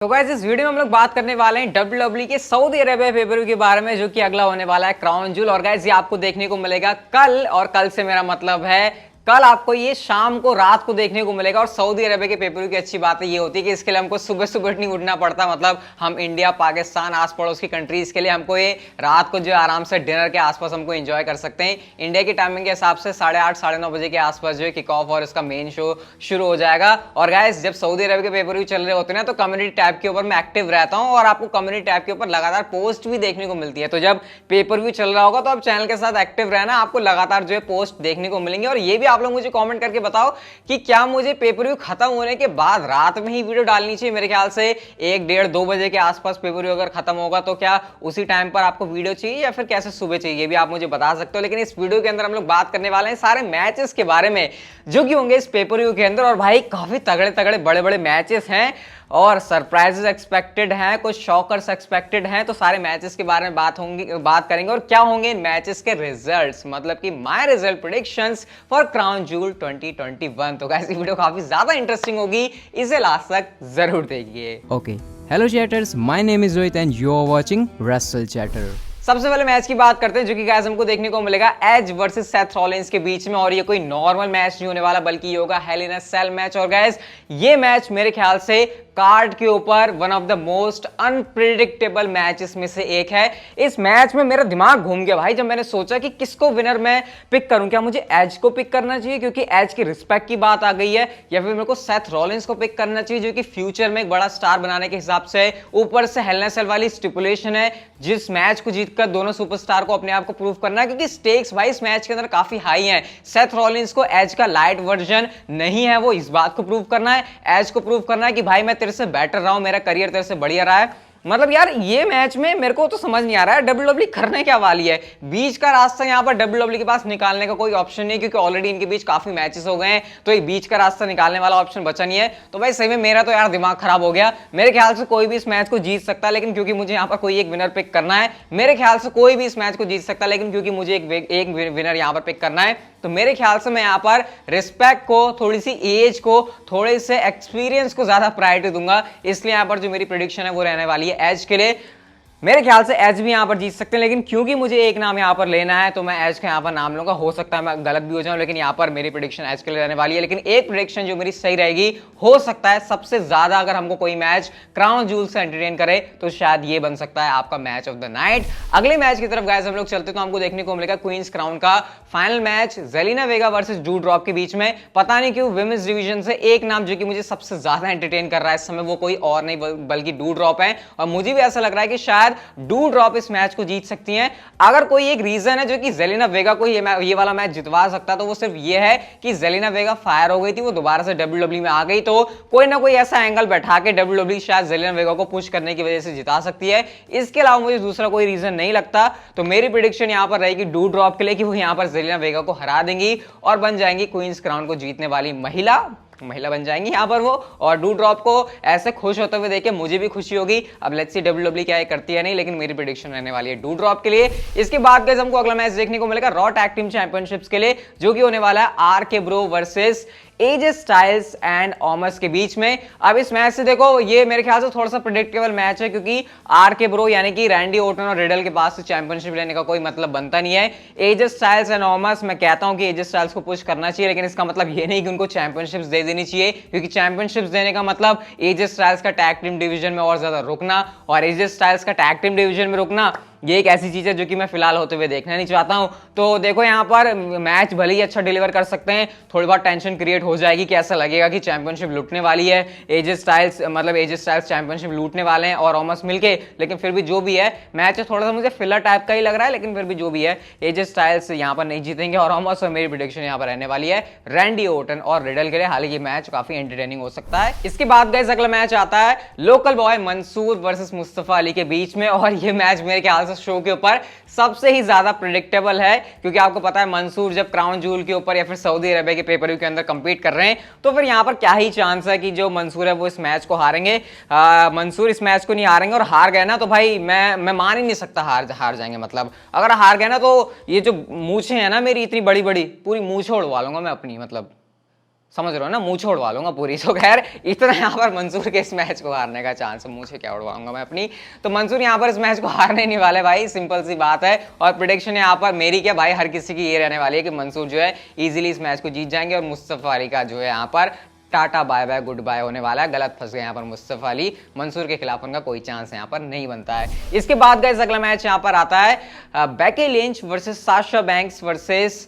तो गाइस इस वीडियो में हम लोग बात करने वाले हैं डब्ल्यूडब्ल्यूई के सऊदी अरेबिया पेपर के बारे में, जो कि अगला होने वाला है क्राउन जूल। और गाइस ये आपको देखने को मिलेगा कल, और कल से मेरा मतलब है कल आपको ये शाम को रात को देखने को मिलेगा। और सऊदी अरेबिया के पेपर की अच्छी बात ये होती है कि इसके लिए हमको सुबह सुबह नहीं उठना पड़ता। मतलब हम इंडिया, पाकिस्तान, आस पड़ोस की कंट्रीज के लिए हमको ये रात को जो आराम से डिनर के आसपास हमको एंजॉय कर सकते हैं। इंडिया की टाइमिंग के हिसाब से 8:30 साढ़े 9 बजे के आसपास जो है किक ऑफ और इसका मेन शो शुरू हो जाएगा। और गाइस जब सऊदी अरेबिया के पेपर व्यू चल रहे होते हैं ना, तो कम्युनिटी टैब के ऊपर मैं एक्टिव रहता हूँ और आपको कम्युनिटी टैब के ऊपर लगातार पोस्ट भी देखने को मिलती है। तो जब पेपर व्यू चल रहा होगा तो आप चैनल के साथ एक्टिव रहना, आपको लगातार जो है पोस्ट देखने को मिलेंगे। और ये भी आप लोग मुझे कमेंट करके बताओ कि क्या मुझे पेपर व्यू खत्म होने के बाद रात में ही वीडियो डालनी चाहिए। मेरे ख्याल से 1 डेढ़ 2 बजे के आसपास पेपर व्यू अगर खत्म होगा तो क्या उसी टाइम पर आपको वीडियो चाहिए या फिर कैसे सुबह चाहिए, ये भी आप मुझे बता सकते हो। लेकिन इस वीडियो के अंदर हम लोग बात करने वाले हैं सारे मैचेस के बारे में जो कि होंगे इस पेपर व्यू के अंदर। और भाई काफी तगड़े तगड़े बड़े बड़े मैचेस हैं और सरप्राइजेस एक्सपेक्टेड हैं, कुछ शॉकर्स एक्सपेक्टेड हैं। तो सारे मैचेस के बारे में बात करेंगे और क्या होंगे इन मैचेस के रिजल्ट्स, मतलब कि my result predictions for crown joule 2021। तो गाइस ये वीडियो काफी ज्यादा इंटरेस्टिंग होगी, इसे लास्ट तक जरूर देखिए। Okay. Hello chatters, my name is Rohit and you are watching Wrestle Chatter. सबसे पहले मैच की बात करते हैं जो कि गाइस हमको देखने को मिलेगा एज वर्सेस सेथ रॉलिंस के बीच में। और ये कोई नॉर्मल मैच नहीं होने वाला, बल्कि ये होगा हेल इन अ सेल मैच। और गाइस ये मैच मेरे ख्याल से कार्ड के ऊपर one of the most unpredictable matches में से एक है। इस मैच में मेरा दिमाग घूम गया भाई, जब मैंने सोचा कि किसको विनर मैं पिक करूं। क्या मुझे एज को पिक करना चाहिए क्योंकि एज की रिस्पेक्ट की बात आ गई है, या फिर मेरे को सेथ रॉलिंस को पिक करना चाहिए जो कि फ्यूचर में एक बड़ा स्टार बनाने के हिसाब से, ऊपर से हेल इन अ सेल वाली स्टिपुलेशन है जिस मैच को जीतकर दोनों सुपरस्टार को अपने आप को प्रूव करना है। क्योंकि स्टेक्स भाई इस मैच के अंदर काफी हाई हैं। सेथ रॉलिंस को एज का लाइट वर्जन नहीं है, वो इस बात को प्रूव करना है, एज को प्रूव करना है कि भाई मैं तेरे से बेटर रहा हूं, मेरा करियर तेरे से बढ़िया रहा है। मतलब यार ये मैच में मेरे को तो समझ नहीं आ रहा है डब्ल्यूडब्ल्यूई करने क्या वाली है। बीच का रास्ता यहां पर डब्ल्यूडब्ल्यूई के पास निकालने का कोई ऑप्शन नहीं, क्योंकि ऑलरेडी इनके बीच काफी मैचेस हो गए हैं, तो ये बीच का रास्ता निकालने वाला ऑप्शन बचा नहीं है। तो भाई सही में मेरा तो यार दिमाग खराब हो गया। मेरे ख्याल से कोई भी इस मैच को जीत सकता है, लेकिन क्योंकि मुझे यहाँ पर कोई एक विनर पिक करना है, मेरे ख्याल से कोई भी इस मैच को जीत सकता है, लेकिन क्योंकि मुझे एक विनर यहाँ पर पिक करना है, तो मेरे ख्याल से मैं यहाँ पर रिस्पेक्ट को, थोड़ी सी एज को, थोड़े से एक्सपीरियंस को ज्यादा प्रायोरिटी दूंगा। इसलिए यहाँ पर जो मेरी प्रेडिक्शन है वो रहने वाली है एज के लिए। मेरे ख्याल से एज भी यहां पर जीत सकते हैं, लेकिन क्योंकि मुझे एक नाम यहां पर लेना है तो मैं एज का यहां पर नाम लूंगा। हो सकता है मैं गलत भी हो जाऊं, लेकिन यहां पर मेरी प्रेडिक्शन एज के लिए रहने वाली है। लेकिन एक प्रेडिक्शन जो मेरी सही रहेगी, हो सकता है सबसे ज्यादा अगर हमको कोई मैच क्राउन जूल से एंटरटेन करे तो शायद ये बन सकता है आपका मैच ऑफ द नाइट। अगले मैच की तरफ गाइस हम लोग चलते तो हमको देखने को मिलेगा क्वींस क्राउन का फाइनल मैच जेलिना वेगा वर्सेस डूड्रॉप के बीच में। पता नहीं क्यों विमेंस डिवीजन से एक नाम जो कि मुझे सबसे ज्यादा एंटरटेन कर रहा है इस समय, वो कोई और नहीं बल्कि डूड्रॉप है। और मुझे भी ऐसा लग रहा है कि शायद डूड्रॉप इस मैच को जीत सकती हैं। अगर कोई एक रीजन है जो कि जेलिना वेगा को ये वाला मैच जितवा सकता, तो वो सिर्फ ये है कि जेलिना वेगा फायर हो गई थी, वो दोबारा से डब्ल्यूडब्ल्यूई में आ गई, तो कोई ना कोई ऐसा एंगल बैठा के डब्ल्यूडब्ल्यूई शायद जेलिना वेगा को पुश करने की वजह से जिता सकती है। इसके अलावा मुझे दूसरा कोई रीजन नहीं लगता। तो मेरी प्रेडिक्शन यहां पर रहेगी डूड्रॉप के लिए कि वो यहां पर जेलिना वेगा को हरा देंगी और बन जाएंगी क्वींस क्राउन को जीतने वाली महिला बन जाएंगी यहां पर वो। और डूड्रॉप को ऐसे खुश होते हुए देखे मुझे भी खुशी होगी। अब लेट्स सी डब्ल्यूडब्ल्यूई क्या करती है नहीं, लेकिन मेरी प्रेडिक्शन रहने वाली है डूड्रॉप के लिए। इसके बाद गाइस हमको अगला मैच देखने को मिलेगा रॉ टैग टीम चैंपियनशिप्स के लिए, जो कि होने वाला है RK bro versus AJ Styles and Omos के बीच में। अब इस मैच से देखो ये मेरे ख्याल से थोड़ा सा प्रेडिक्टेबल मैच है, क्योंकि आरके ब्रो यानी कि रैंडी ओर्टन और रिडल के पास से चैंपियनशिप लेने का कोई मतलब बनता नहीं है। एजे स्टाइल्स एंड ऑमस, मैं कहता हूं कि एजे स्टाइल्स को पुश करना चाहिए, लेकिन इसका मतलब ये नहीं कि उनको चैंपियनशिप्स दे देनी चाहिए, क्योंकि चैंपियनशिप्स देने का मतलब एजे स्टाइल्स का टैग टीम डिवीजन में और ज्यादा रुकना, और एजे स्टाइल्स का टैग टीम डिवीजन में रुकना ये एक ऐसी चीज है जो कि मैं फिलहाल होते हुए देखना नहीं चाहता हूं। तो देखो यहां पर मैच भले ही अच्छा डिलीवर कर सकते हैं, थोड़ी बहुत टेंशन क्रिएट हो जाएगी कि ऐसा लगेगा कि चैंपियनशिप लूटने वाली है एजे स्टाइल्स, मतलब एजे स्टाइल्स चैंपियनशिप लूटने वाले हैं और ऑमस मिलके। लेकिन फिर भी जो भी है मैच थोड़ा सा मुझे फिलर टाइप का ही लग रहा है, लेकिन फिर भी जो भी है एजे स्टाइल्स यहां पर नहीं जीतेंगे और ऑमस। और मेरी प्रेडिक्शन यहां पर रहने वाली है रैंडी ओर्टन और रिडल के लिए। हालांकि ये मैच काफी एंटरटेनिंग हो सकता है। इसके बाद गाइस अगला मैच आता है local boy Mansoor versus Mustafa Ali के बीच में। और ये मैच मेरे ख्याल से शो के ऊपर सबसे ही ज्यादा प्रेडिक्टेबल है, क्योंकि आपको पता है मंसूर जब क्राउन जूल के ऊपर या फिर सऊदी अरेबिया के पेपर व्यू के अंदर कंपीट कर रहे हैं, तो फिर यहां पर क्या ही चांस है कि जो मंसूर है वो इस मैच को हारेंगे। मंसूर इस मैच को नहीं हारेंगे, और हार गए ना तो भाई मैं मान ही नहीं सकता हार जाएंगे। मतलब अगर हार गए ना तो ये जो मूछें हैं ना मेरी इतनी बड़ी बड़ी, पूरी मूछें उड़वा लूंगा मैं अपनी। मतलब समझ रहे हो ना, मूछे उड़वा लूंगा पूरी। तो खैर इतना यहाँ पर मंसूर के इस मैच को हारने का चांस है, मूछे क्या उड़वाऊंगा मैं अपनी। तो मंसूर यहाँ पर इस मैच को हारने नहीं वाले भाई, सिंपल सी बात है। और प्रेडिक्शन यहाँ पर मेरी क्या भाई, हर किसी की ये रहने वाली है कि मंसूर जो है इजीली इस मैच को जीत जाएंगे और मुस्तफा अली का जो है यहाँ पर tata bye bye goodbye होने वाला है। गलत फंस गए यहाँ पर मुस्तफा अली, मंसूर के खिलाफ उनका कोई चांस यहाँ पर नहीं बनता है। इसके बाद गाइस अगला मैच यहाँ पर आता है Becky Lynch versus Sasha banks versus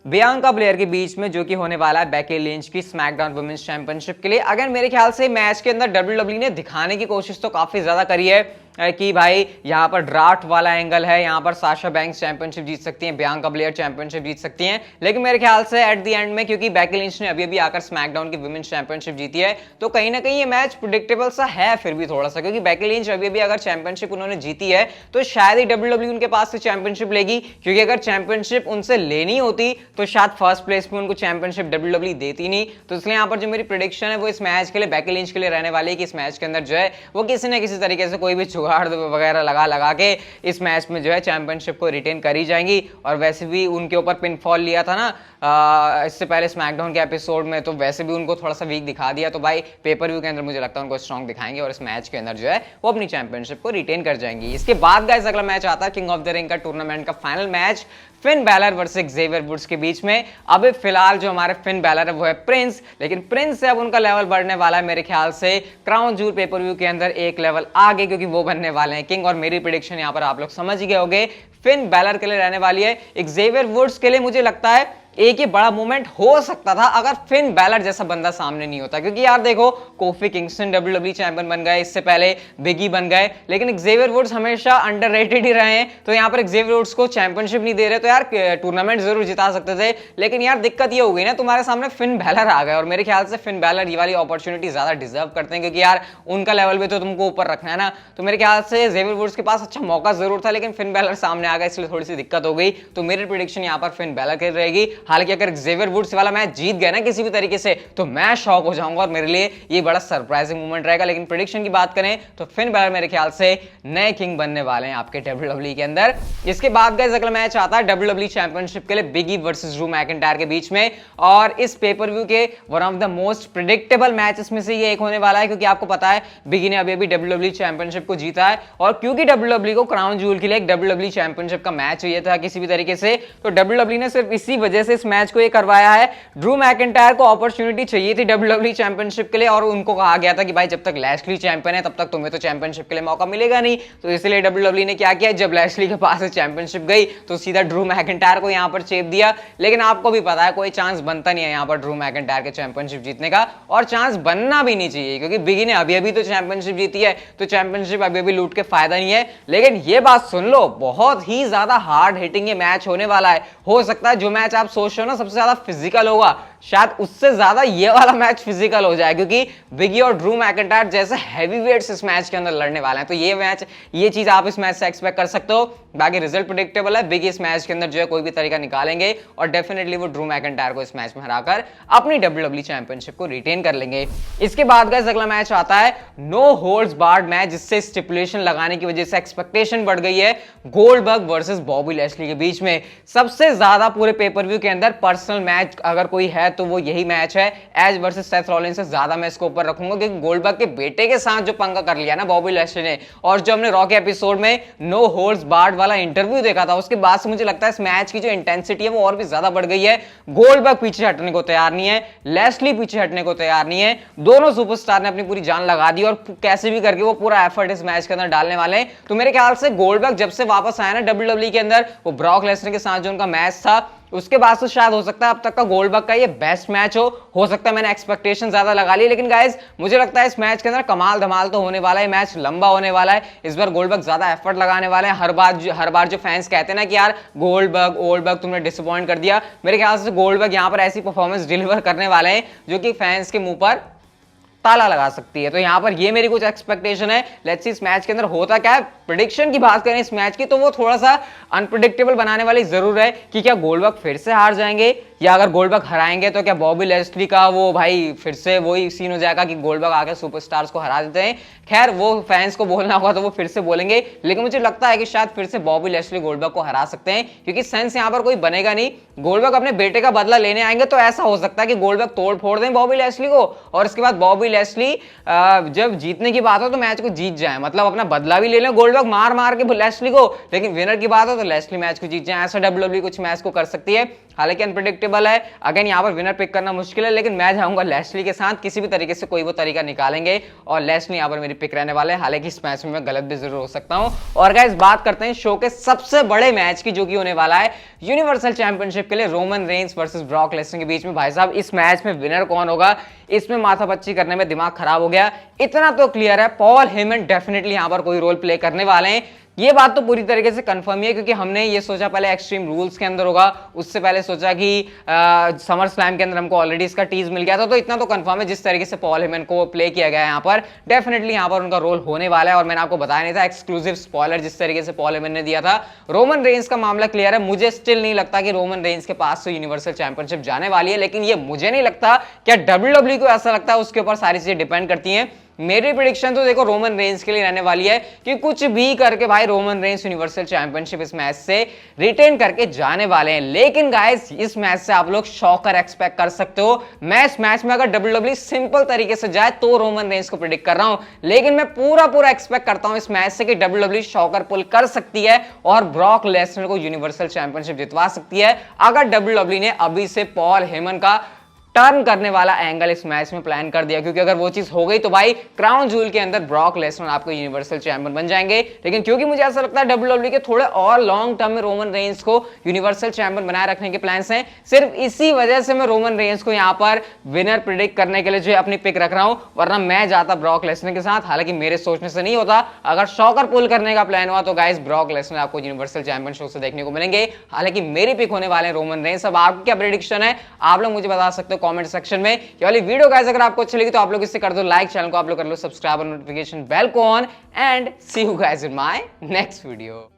Bianca Blair के बीच में, जो कि होने वाला है बेकी लिंच की स्मैकडाउन वुमेन्स चैंपियनशिप के लिए। अगर मेरे ख्याल से मैच के अंदर डब्ल्यूडब्ल्यू ने दिखाने की कोशिश तो काफी ज्यादा करी है कि भाई यहाँ पर ड्राफ्ट वाला एंगल है, यहाँ पर साशा बैंक्स चैंपियनशिप जीत सकती हैं, बियांका ब्लेयर चैंपियनशिप जीत सकती हैं। लेकिन मेरे ख्याल से एट द एंड में, क्योंकि बेकी लिंच ने अभी आकर स्मैकडाउन की वुमेन्स चैंपियनशिप जीती है, तो कहीं ना कहीं ये मैच प्रेडिक्टेबल सा है फिर भी थोड़ा सा, क्योंकि बेकी लिंच अभी अगर चैंपियनशिप उन्होंने जीती है तो शायद ही डब्ल्यूडब्ल्यू उनके पास से चैंपियनशिप लेगी, क्योंकि अगर चैंपियनशिप उनसे लेनी होती तो शायद फर्स्ट प्लेस में उनको चैंपियनशिप डब्ल्यूडब्ल्यू देती नहीं। तो इसलिए यहाँ पर जो मेरी प्रेडिक्शन है वो इस मैच के लिए बेकी लिंच के लिए रहने वाली है कि इस मैच के अंदर जो है वो किसी न किसी तरीके से कोई भी जुगाड़ वगैरह लगा के इस मैच में जो है चैंपियनशिप को रिटेन करी जाएंगी। और वैसे भी उनके ऊपर पिनफॉल लिया था ना इससे पहले स्मैकडाउन के एपिसोड में, तो वैसे भी उनको थोड़ा सा वीक दिखा दिया, तो भाई पेपर व्यू के अंदर मुझे लगता है उनको स्ट्रॉन्ग दिखाएंगे और इस मैच के अंदर जो है वो अपनी चैंपियनशिप को रिटेन कर जाएंगी। इसके बाद गाइस अगला मैच आता है किंग ऑफ द रिंग का टूर्नामेंट का final match, Finn Balor versus Xavier Woods के बीच में। अभी फिलहाल जो हमारे फिन बैलर है वो है प्रिंस, लेकिन प्रिंस से अब उनका लेवल बढ़ने वाला है मेरे ख्याल से क्राउन जूल पेपर व्यू के अंदर एक लेवल आगे, क्योंकि वो बनने वाले हैं किंग। और मेरी प्रेडिक्शन यहाँ पर आप लोग समझ ही गए होंगे, फिन बैलर के लिए रहने वाली है। ज़ेवियर वुड्स के लिए मुझे लगता है एक ही बड़ा मूवमेंट हो सकता था अगर फिन बैलर जैसा बंदा सामने नहीं होता, क्योंकि यार देखो कोफी किंगस्टन डब्ल्यूडब्ल्यू चैंपियन बन गए, इससे पहले बिगी बन गए, लेकिन ज़ेवियर वुड्स हमेशा अंडररेटेड ही रहे हैं। तो यहाँ पर ज़ेवियर वुड्स को चैंपियनशिप नहीं दे रहे, तो यार टूर्नामेंट जरूर जिता सकते थे। लेकिन यार दिक्कत ये हो गई ना, तुम्हारे सामने फिन बैलर आ गए, और मेरे ख्याल से फिन बैलर ये वाली अपॉर्चुनिटी ज्यादा डिजर्व करते हैं, क्योंकि यार उनका लेवल भी तो तुमको ऊपर रखना है ना। तो मेरे ख्याल से ज़ेवियर वुड्स के पास अच्छा मौका जरूर था, लेकिन फिन बैलर सामने आ गए, इसलिए थोड़ी सी दिक्कत हो गई। तो मेरी प्रेडिक्शन यहाँ पर फिन बैलर की रहेगी। हालांकि अगर ज़ेवियर वुड्स वाला मैच जीत गए ना किसी भी तरीके से, तो मैं शॉक हो जाऊंगा और मेरे लिए ये बड़ा सरप्राइजिंग मूवमेंट रहेगा। लेकिन प्रेडिक्शन की बात करें तो फिन बैलर मेरे ख्याल से नए किंग बनने वाले हैं आपके डब्ल्यूडब्ल्यू के अंदर। इसके बाद गाइस अगला मैच आता है डब्ल्यूडब्ल्यू चैंपियनशिप के लिए बिगी वर्सेस ड्रू मैकिंटायर के बीच में, और इस पेपर व्यू के one of the most predictable matches में से ये एक होने वाला है, क्योंकि आपको पता है बिगी ने अभी डब्ल्यूडब्ल्यू चैंपियनशिप को जीता है, और क्योंकि डब्ल्यूडब्ल्यू को क्राउन जूल के लिए एक डब्ल्यूडब्ल्यू चैंपियनशिप का मैच चाहिए था किसी भी तरीके से, तो डब्ल्यूडब्ल्यू ने सिर्फ इसी वजह से इस मैच को ये करवाया है। ड्रू मैकिंटायर को अपॉर्चुनिटी चाहिए थी डब्ल्यूडब्ल्यू चैंपियनशिप के लिए, और उनको कहा गया था कि भाई जब तक लैशली चैंपियन है तब तक तुम्हें तो चैंपियनशिप के लिए मौका मिलेगा नहीं। तो इसलिए डब्ल्यूडब्ल्यू ने क्या किया, जब लैशली के पास चैंपियनशिप गई तो सीधा ड्रू मैकिंटायर को यहां पर चेप दिया। लेकिन आपको भी पता है कोई चांस बनता नहीं है यहां पर ड्रू मैकिंटायर के चैंपियनशिप जीतने का, और चांस बनना भी नहीं चाहिए, क्योंकि बिगी ने अभी तो चैंपियनशिप जीती है, तो चैंपियनशिप अभी लूट के फायदा नहीं है। लेकिन ये बात सुन लो, बहुत ही ज्यादा हार्ड हिटिंग ये मैच होने वाला है। हो सकता है जो मैच आप सोच रहे हो ना सबसे ज्यादा फिजिकल होगा, शायद उससे ज्यादा ये वाला मैच फिजिकल हो जाए, क्योंकि बिगी और ड्रू मैकिंटायर जैसे हैवीवेट्स इस मैच के अंदर लड़ने वाले हैं। तो ये मैच, ये चीज आप इस मैच से एक्सपेक्ट कर सकते हो। बाकी रिजल्ट प्रेडिक्टेबल है, बिगी इस मैच के अंदर जो है कोई भी तरीका निकालेंगे और डेफिनेटली वो ड्रू मैकिंटायर को इस मैच में हराकर अपनी डब्ल्यूडब्ल्यू चैंपियनशिप को रिटेन कर लेंगे। इसके बाद गाइस अगला मैच आता है नो होल्ड्स बार्ड मैच, जिससे स्टिपुलेशन लगाने की वजह से एक्सपेक्टेशन बढ़ गई है गोल्डबर्ग वर्सेस बॉबी लैशली के बीच में। सबसे ज्यादा पूरे पेपर व्यू के अंदर पर्सनल मैच अगर कोई है तो वो यही मैच है, एज वर्सेस सेथ रॉलिंस से ज्यादा मैं इसको ऊपर रखूंगा, क्योंकि गोल्डबर्ग के बेटे के साथ जो पंगा कर लिया ना बॉबी लैशली ने, और जो हमने रॉ के एपिसोड में नो होल्ड्स बार्ड वाला इंटरव्यू देखा था, उसके बाद से मुझे लगता है इस मैच की जो इंटेंसिटी है वो और भी ज्यादा बढ़ गई है। गोल्डबर्ग पीछे हटने को तैयार नहीं है, लैशली पीछे हटने को तैयार नहीं है, दोनों सुपरस्टार ने अपनी पूरी जान लगा दी और कैसे भी करके वो पूरा एफर्ट इस मैच के अंदर डालने वाले हैं। तो मेरे ख्याल से गोल्डबर्ग जब से वापस आया ना डब्ल्यूडब्ल्यू के अंदर, वो ब्रॉक लेसनर के साथ जो उनका मैच था, उसके बाद तो शायद हो सकता है अब तक का गोल्डबर्ग का ये बेस्ट मैच हो सकता है मैंने एक्सपेक्टेशन ज्यादा लगा ली। लेकिन गाइस मुझे लगता है इस मैच के अंदर कमाल धमाल तो होने वाला है, मैच लंबा होने वाला है। इस बार गोल्डबर्ग ज्यादा एफर्ट लगाने वाले हैं। हर बार जो फैंस कहते हैं ना कि यार गोल्डबर्ग तुमने डिसअपॉइंट कर दिया, मेरे ख्याल से गोल्डबर्ग यहां पर ऐसी परफॉर्मेंस डिलीवर करने वाले हैं जो कि फैंस के मुंह पर ताला लगा सकती है। तो यहां पर ये मेरी कुछ एक्सपेक्टेशन है। लेट्स सी इस मैच के अंदर होता क्या है। प्रेडिक्शन की बात करें इस मैच की तो वो थोड़ा सा अनप्रेडिक्टेबल बनाने वाली जरूर है कि क्या गोल्डबर्ग फिर से हार जाएंगे या अगर गोल्डबर्ग हराएंगे तो क्या बॉबी लेस्ली का वो भाई फिर से वही सीन हो जाएगा कि गोल्डबर्ग आके सुपरस्टार्स को हरा देते हैं। खैर वो फैंस को बोलना होगा तो वो फिर से बोलेंगे, लेकिन मुझे लगता है कि शायद फिर से बॉबी लेस्ली गोल्डबर्ग को हरा सकते हैं, क्योंकि सेंस यहाँ पर कोई बनेगा नहीं। गोल्डबर्ग अपने बेटे का बदला लेने आएंगे तो ऐसा हो सकता है कि गोल्डबर्ग तोड़ फोड़ दें बॉबी लेस्ली को, और इसके बाद बॉबी लेस्ली जब जीतने की बात हो तो मैच को जीत जाए, मतलब अपना बदला भी ले लें गोल्डबर्ग मार मार के लेस्ली को, लेकिन विनर की बात हो तो लेस्ली मैच को जीत जाए। ऐसा WWE कुछ मैच को कर सकती है, हालांकि अनप्रेडिक्टेबल है। अगेन यहाँ पर विनर पिक करना मुश्किल है, लेकिन मैं जाऊंगा लेस्ली के साथ, किसी भी तरीके से कोई वो तरीका निकालेंगे और लेस्ली यहाँ पर मेरी पिक रहने वाले हैं। हालांकि इस मैच में मैं गलत भी जरूर हो सकता हूं। और गाइस बात करते हैं शो के सबसे बड़े मैच की, जो कि होने वाला है यूनिवर्सल चैंपियनशिप के लिए Roman Reigns versus Brock Lesnar के बीच में। भाई साहब इस मैच में विनर कौन होगा, इसमें माथापच्ची करने में दिमाग खराब हो गया। इतना तो क्लियर है, पॉल हेमन डेफिनेटली यहां पर कोई रोल प्ले करने वाले हैं। ये बात तो पूरी तरीके से कंफर्म ही है, क्योंकि हमने ये सोचा पहले एक्सट्रीम रूल्स के अंदर होगा, उससे पहले सोचा कि समर स्लैम के अंदर हमको ऑलरेडी इसका टीज मिल गया था। तो इतना तो कंफर्म है जिस तरीके से पॉल हेमन को प्ले किया गया है यहाँ पर, डेफिनेटली यहाँ पर उनका रोल होने वाला है। और मैंने आपको बताया नहीं था, एक्सक्लूसिव स्पॉइलर जिस तरीके से पॉल हेमन ने दिया था। रोमन रेंस का मामला क्लियर है, मुझे स्टिल नहीं लगता कि रोमन रेंस के पास से यूनिवर्सल चैंपियनशिप जाने वाली है, लेकिन ये मुझे नहीं लगता, क्या WWE को ऐसा लगता है, उसके ऊपर सारी चीजें डिपेंड करती हैं। मेरी प्रेडिक्शन तो देखो रोमन रेंस के लिए रहने वाली है कि कुछ भी करके भाई रोमन रेंस यूनिवर्सल चैंपियनशिप इस मैच से रिटेन करके जाने वाले हैं। लेकिन गाइस इस मैच से आप लोग शॉकर एक्सपेक्ट कर सकते हो। मैच में अगर WWE सिंपल तरीके से जाए तो रोमन रेंस को प्रेडिक्ट कर रहा हूं, लेकिन मैं पूरा एक्सपेक्ट करता हूं इस मैच से कि WWE शॉकर पुल कर सकती है और ब्रॉक लेसनर को यूनिवर्सल चैंपियनशिप जितवा सकती है, अगर WWE ने अभी से पॉल हेमन का टर्न करने वाला एंगल इस मैच में प्लान कर दिया। क्योंकि अगर वो चीज हो गई तो भाई क्राउन जूल के अंदर ब्रॉक लेसनर आपको यूनिवर्सल चैंपियन बन जाएंगे। लेकिन क्योंकि मुझे ऐसा लगता है WWE के थोड़े और लॉन्ग टर्म में रोमन रेंस को यूनिवर्सल चैंपियन बनाए रखने के प्लान्स हैं, सिर्फ इसी वजह से मैं रोमन रेंस को यहाँ पर विनर प्रिडिक्ट करने के लिए जो अपनी पिक रख रहा हूं, वरना मैं जाता ब्रॉक लेसनर के साथ। हालांकि मेरे सोचने से नहीं होता, अगर शॉकर पुल करने का प्लान हुआ तो गाइस ब्रॉक लेसनर आपको यूनिवर्सल चैंपियन शो से देखने को मिलेंगे। हालांकि मेरी पिक होने वाले रोमन रेंस। अब आपकी क्या प्रेडिक्शन है आप लोग मुझे बता सकते हो कॉमेंट सेक्शन में। ये वाली वीडियो गाइस अगर आपको अच्छी लगी तो आप लोग इसे कर दो लाइक, चैनल को आप लोग कर लो सब्सक्राइब और नोटिफिकेशन बेल को on, and see you guys in my next video.